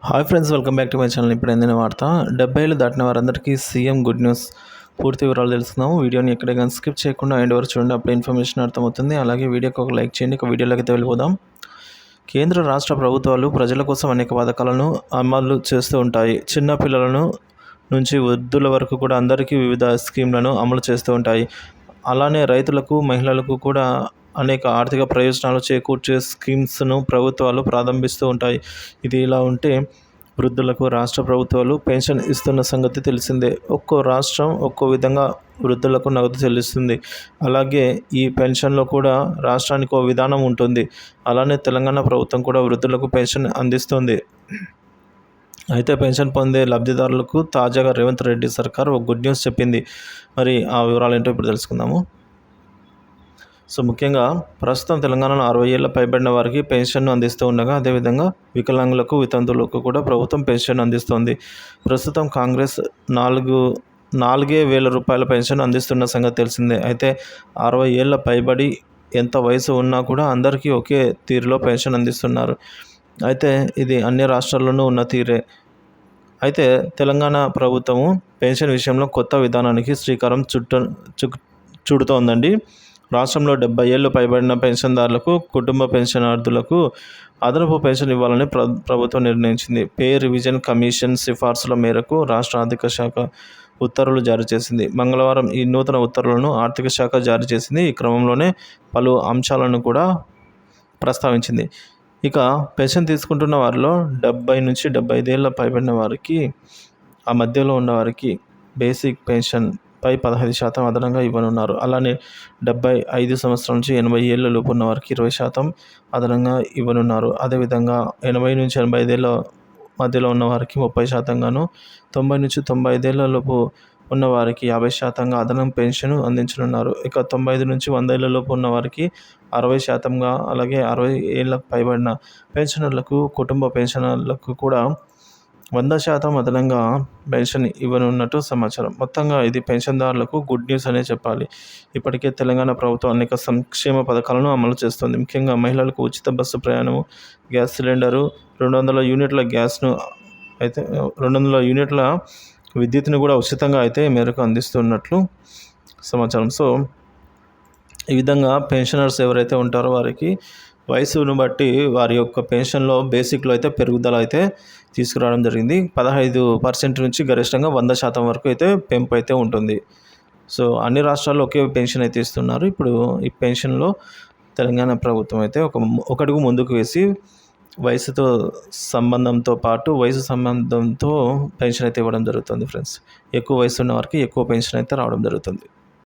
Hi friends, welcome back to my channel. ఇప్పుడు ఏందైనా వార్త 70 ఏళ్ళు దాటిన వారందరికీ సీఎం గుడ్ న్యూస్. పూర్తి వివరాలు తెలుసుకుందాము. వీడియోని ఎక్కడ కానీ స్కిప్ చేయకుండా ఎండ్ వరకు చూడండి, అప్పుడు ఇన్ఫర్మేషన్ అర్థమవుతుంది. అలాగే వీడియోకి ఒక లైక్ చేయండి. వీడియోలోకి అయితే వెళ్ళిపోదాం. కేంద్ర రాష్ట్ర ప్రభుత్వాలు ప్రజల కోసం అనేక పథకాలను అమలు చేస్తూ ఉంటాయి. చిన్న పిల్లలను నుంచి వృద్ధుల వరకు కూడా అందరికీ వివిధ స్కీమ్లను అమలు చేస్తూ ఉంటాయి. అలానే రైతులకు, మహిళలకు కూడా అనేక ఆర్థిక ప్రయోజనాలు చేకూర్చే స్కీమ్స్ను ప్రభుత్వాలు ప్రారంభిస్తూ ఉంటాయి. ఇది ఇలా ఉంటే వృద్ధులకు రాష్ట్ర ప్రభుత్వాలు పెన్షన్ ఇస్తున్న సంగతి తెలిసిందే. ఒక్కో రాష్ట్రం ఒక్కో విధంగా వృద్ధులకు నగదు చెల్లిస్తుంది. అలాగే ఈ పెన్షన్లో కూడా రాష్ట్రానికి ఒక విధానం ఉంటుంది. అలానే తెలంగాణ ప్రభుత్వం కూడా వృద్ధులకు పెన్షన్ అందిస్తుంది. అయితే పెన్షన్ పొందే లబ్ధిదారులకు తాజాగా రేవంత్ రెడ్డి సర్కార్ ఒక గుడ్ న్యూస్ చెప్పింది. మరి ఆ వివరాలు ఏంటో ఇప్పుడు తెలుసుకుందాము. ముఖ్యంగా ప్రస్తుతం తెలంగాణలో 60 ఏళ్ల పైబడిన వారికి పెన్షన్ను అందిస్తూ ఉండగా, అదేవిధంగా వికలాంగులకు, వితంతువులకు కూడా ప్రభుత్వం పెన్షన్ అందిస్తోంది. ప్రస్తుతం కాంగ్రెస్ 4,000 రూపాయల పెన్షన్ అందిస్తున్న సంగతి తెలిసిందే. అయితే 60 ఏళ్ల పైబడి ఎంత వయసు ఉన్నా కూడా అందరికీ ఒకే తీరులో పెన్షన్ అందిస్తున్నారు. అయితే ఇది అన్ని రాష్ట్రాల్లోనూ ఉన్న తీరే. అయితే తెలంగాణ ప్రభుత్వము పెన్షన్ విషయంలో కొత్త విధానానికి శ్రీకారం చుడుతోందండి. రాష్ట్రంలో 70 ఏళ్లు పైబడిన పెన్షన్దారులకు, కుటుంబ పెన్షనర్లకు అదనపు పెన్షన్ ఇవ్వాలని ప్రభుత్వం నిర్ణయించింది. పే రివిజన్ కమిషన్ సిఫార్సుల మేరకు రాష్ట్ర ఆర్థిక శాఖ ఉత్తర్వులు జారీ చేసింది. మంగళవారం ఈ నూతన ఉత్తర్వులను ఆర్థిక శాఖ జారీ చేసింది. ఈ క్రమంలోనే పలు అంశాలను కూడా ప్రస్తావించింది. ఇక పెన్షన్ తీసుకుంటున్న వారిలో 70 నుంచి 75 ఏళ్ల పైబడిన వారికి, ఆ మధ్యలో ఉన్న వారికి బేసిక్ పెన్షన్ పై 15% అదనంగా ఇవ్వనున్నారు. అలానే 75 సంవత్సరాల నుంచి 80 ఏళ్ల లోపు ఉన్న వారికి 20% అదనంగా ఇవ్వనున్నారు. అదేవిధంగా 80 నుంచి 85 ఏళ్ల మధ్యలో ఉన్న వారికి 30% గాను, 90 నుంచి 95 ఏళ్ల లోపు ఉన్న వారికి 50% అదనం పెన్షన్ అందించనున్నారు. ఇక 95 నుంచి 100 ఏళ్ల లోపు ఉన్న వారికి 60%, అలాగే 60 ఏళ్లకు పైబడిన పెన్షనర్లకు, కుటుంబ పెన్షనర్లకు కూడా 100% అదనంగా పెన్షన్ ఇవ్వనున్నట్టు సమాచారం. మొత్తంగా ఇది పెన్షన్దారులకు గుడ్ న్యూస్ అనే చెప్పాలి. ఇప్పటికే తెలంగాణ ప్రభుత్వం అనేక సంక్షేమ పథకాలను అమలు చేస్తుంది. ముఖ్యంగా మహిళలకు ఉచిత బస్సు ప్రయాణము, గ్యాస్ సిలిండరు, 200 యూనిట్ల గ్యాస్ను అయితే 200 యూనిట్ల విద్యుత్తును కూడా ఉచితంగా అయితే మేరకు అందిస్తున్నట్లు సమాచారం. ఈ విధంగా పెన్షనర్స్ ఎవరైతే ఉంటారో వారికి వయసును బట్టి వారి యొక్క పెన్షన్లో బేసిక్లో అయితే పెరుగుదల అయితే తీసుకురావడం జరిగింది. 15% నుంచి గరిష్టంగా 100% వరకు అయితే పెంపు అయితే ఉంటుంది. అన్ని రాష్ట్రాల్లో ఒకే పెన్షన్ అయితే ఇస్తున్నారు. ఇప్పుడు ఈ పెన్షన్లో తెలంగాణ ప్రభుత్వం అయితే ఒక అడుగు ముందుకు వేసి వయసు సంబంధంతో పెన్షన్ అయితే ఇవ్వడం జరుగుతుంది ఫ్రెండ్స్. ఎక్కువ వయసు ఉన్న వారికి ఎక్కువ పెన్షన్ అయితే రావడం జరుగుతుంది.